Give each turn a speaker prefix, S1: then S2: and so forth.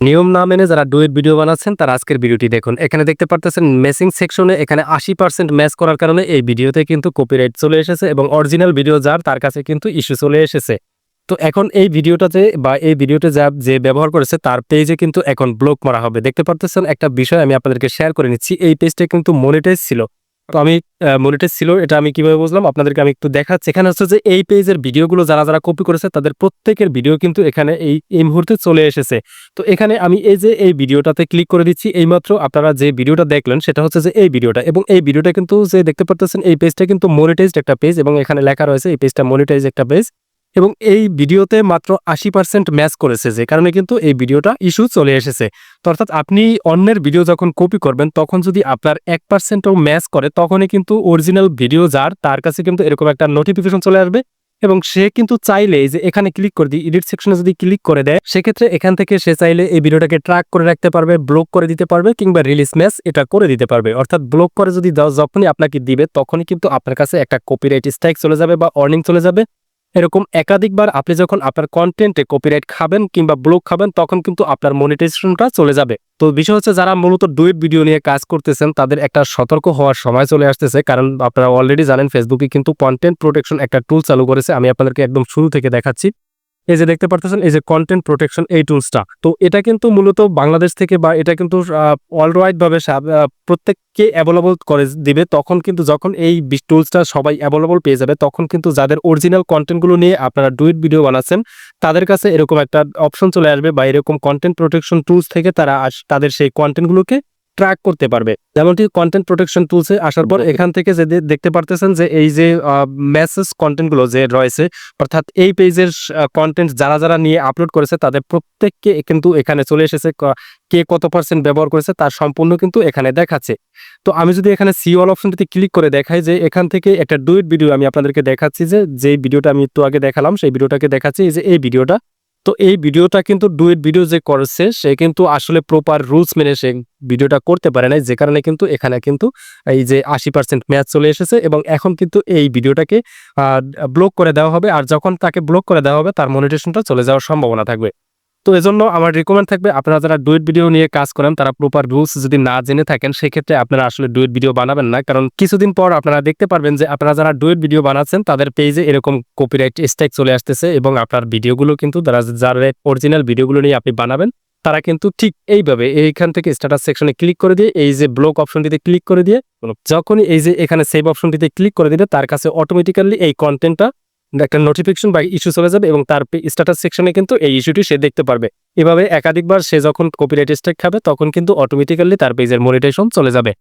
S1: নিয়ম না মেনে যারা ডুয়েট ভিডিও বানাচ্ছেন তারা আজকের ভিডিওটি দেখুন। এখানে দেখতে পারতেছেন ম্যাচিং সেকশনে এখানে 80% ম্যাচ করার কারণে এই ভিডিওতে কিন্তু কপিরাইট চলে এসেছে এবং অরিজিনাল ভিডিও যার তার কাছে কিন্তু ইস্যু চলে এসেছে। তো এখন এই ভিডিওটাতে বা এই ভিডিওতে যে ব্যবহার করেছে তার পেজে কিন্তু এখন ব্লক মারা হবে। দেখতে পারতেছেন একটা বিষয় আমি আপনাদেরকে শেয়ার করে নিচ্ছি। এই পেজটা কিন্তু মনিটাইজ ছিল। তো আমি মনিটাইজ ছিল এটা আমি কিভাবে বুঝলাম আপনাদেরকে আমি একটু দেখাচ্ছি। এখানে হচ্ছে যে এই পেজের ভিডিওগুলো যারা কপি করেছে তাদের প্রত্যেকের ভিডিও কিন্তু এখানে এই মুহূর্তে চলে এসেছে। তো এখানে আমি এই ভিডিওটাতে ক্লিক করে দিচ্ছি। এইমাত্র আপনারা যে ভিডিওটা দেখলেন সেটা হচ্ছে যে এই ভিডিওটা এবং এই ভিডিওটা কিন্তু যে দেখতে পারতেছেন এই পেজটা কিন্তু মনিটাইজড একটা পেজ এবং এখানে লেখা রয়েছে এই পেজটা মনিটাইজড একটা পেজ এবং এই ভিডিওতে মাত্র 80% ম্যাচ করেছে যে কারণে কিন্তু এই ভিডিওটা ইস্যু চলে এসেছে। তো অর্থাৎ আপনি অন্যের ভিডিও যখন কপি করবেন তখন যদি আপনার 1%ও ম্যাচ করে তখনই কিন্তু অরিজিনাল ভিডিও যার তার কাছে কিন্তু এরকম একটা নোটিফিকেশন চলে আসবে এবং সে কিন্তু চাইলে যে এখানে ক্লিক করে দিই এডিট সেকশনে যদি ক্লিক করে দেয় সেক্ষেত্রে এখান থেকে সে চাইলে এই ভিডিওটাকে ট্র্যাক করে রাখতে পারবে, ব্লক করে দিতে পারবে কিংবা রিলিজ ম্যাচ এটা করে দিতে পারবে। অর্থাৎ ব্লক করে যদি যখনই আপনাকে দিবে তখনই কিন্তু আপনার কাছে একটা কপিরাইট স্ট্রাইক চলে যাবে বা ওয়ার্নিং চলে যাবে। এরকম একাধিকবার আপনি যখন আপনার কন্টেন্টে কপিরাইট খাবেন কিংবা ব্লক খাবেন তখন কিন্তু আপনার মনিটাইজেশনটা চলে যাবে। তো বিষয় হচ্ছে যারা মূলত ডুয়েট ভিডিও নিয়ে কাজ করতেছেন তাদের একটা সতর্ক হওয়ার সময় চলে আসতেছে, কারণ আপনারা অলরেডি জানেন ফেসবুকে কিন্তু কন্টেন্ট প্রোটেকশন একটা টুল চালু করেছে। আমি আপনাদেরকে একদম শুরু থেকে দেখাচ্ছি। এই যে দেখতে পারতেছেন এই যে কন্টেন্ট প্রোটেকশন এই টুলসটা, তো এটা কিন্তু মূলত বাংলাদেশ থেকে বা এটা কিন্তু ওয়ার্ল্ড ওয়াইড ভাবে প্রত্যেককে অ্যাভেলেবল করে দিবে। তখন কিন্তু যখন এই টুলসটা সবাই অ্যাভেলেবল পেয়ে যাবে তখন কিন্তু যাদের অরিজিনাল কন্টেন্টগুলো নিয়ে আপনারা ডুয়েট ভিডিও বানাচ্ছেন তাদের কাছে এরকম একটা অপশন চলে আসবে বা এরকম কন্টেন্ট প্রোটেকশন টুলস থেকে তারা তাদের সেই কন্টেন্টগুলোকে ট্র্যাক করতে পারবে। যেমনটি কন্টেন্ট প্রোটেকশন টুলসে আসার পর এখান থেকে যে দেখতে পারতেছেন যে এই যে মেসেজ কন্টেন্টগুলো যে রয়েছে অর্থাৎ এই পেজের কন্টেন্ট যারা নিয়ে আপলোড করেছে তাদের প্রত্যেককে কিন্তু এখানে চলে এসেছে, কে কত % ব্যবহার করেছে তার সম্পূর্ণ কিন্তু এখানে দেখাচ্ছে। তো আমি যদি এখানে সি অল অপশনটিতে ক্লিক করে দেখাই যে এখান থেকে একটা ডুয়েট ভিডিও আমি আপনাদেরকে দেখাচ্ছি যে ভিডিওটা আমি একটু আগে দেখালাম সেই ভিডিওটাকে দেখাচ্ছি এই যে এই ভিডিওটা। তো এই ভিডিওটা কিন্তু ডুয়েট ভিডিও যে করেছে সে কিন্তু আসলে প্রপার রুলস মেনে সে ভিডিওটা করতে পারে নাই, যে কারণে কিন্তু এখানে কিন্তু এই যে 80% ম্যাচ চলে এসেছে এবং এখন কিন্তু এই ভিডিওটাকে ব্লক করে দেওয়া হবে। আর যখন তাকে ব্লক করে দেওয়া হবে তার মনিটাইজেশনটা চলে যাওয়ার সম্ভাবনা থাকবে। তো এজন্য আমার রিকমেন্ড থাকবে আপনারা যারা ডুয়েট ভিডিও নিয়ে কাজ করেন তারা প্রপার রুলস যদি না জেনে থাকেন সেক্ষেত্রে আপনারা আসলে ডুয়েট ভিডিও বানাবেন না, কারণ কিছুদিন পর আপনারা দেখতে পারবেন যে আপনারা যারা ডুয়েট ভিডিও বানাচ্ছেন তাদের পেজে এরকম কপিরাইট স্ট্রাইক চলে আসতেছে এবং আপনার ভিডিওগুলো কিন্তু যারা অরিজিনাল ভিডিওগুলো নিয়ে আপনি বানাবেন তারা কিন্তু ঠিক এইভাবে এইখান থেকে স্ট্যাটাস সেকশনে ক্লিক করে দিয়ে এই যে ব্লক অপশনটিতে ক্লিক করে দিয়ে যখনই এই যে এখানে সেভ অপশনটিতে ক্লিক করে দিলে তার কাছে অটোমেটিক্যালি এই কন্টেন্টটা একটা নোটিফিকেশন বা ইস্যু চলে যাবে এবং তার স্ট্যাটাস সেকশনে কিন্তু এই ইস্যুটি সে দেখতে পারবে। এভাবে একাধিকবার সে যখন কপিরাইট স্ট্রাইক খাবে তখন কিন্তু অটোমেটিক্যালি তার পেজের মনিটাইজেশন চলে যাবে।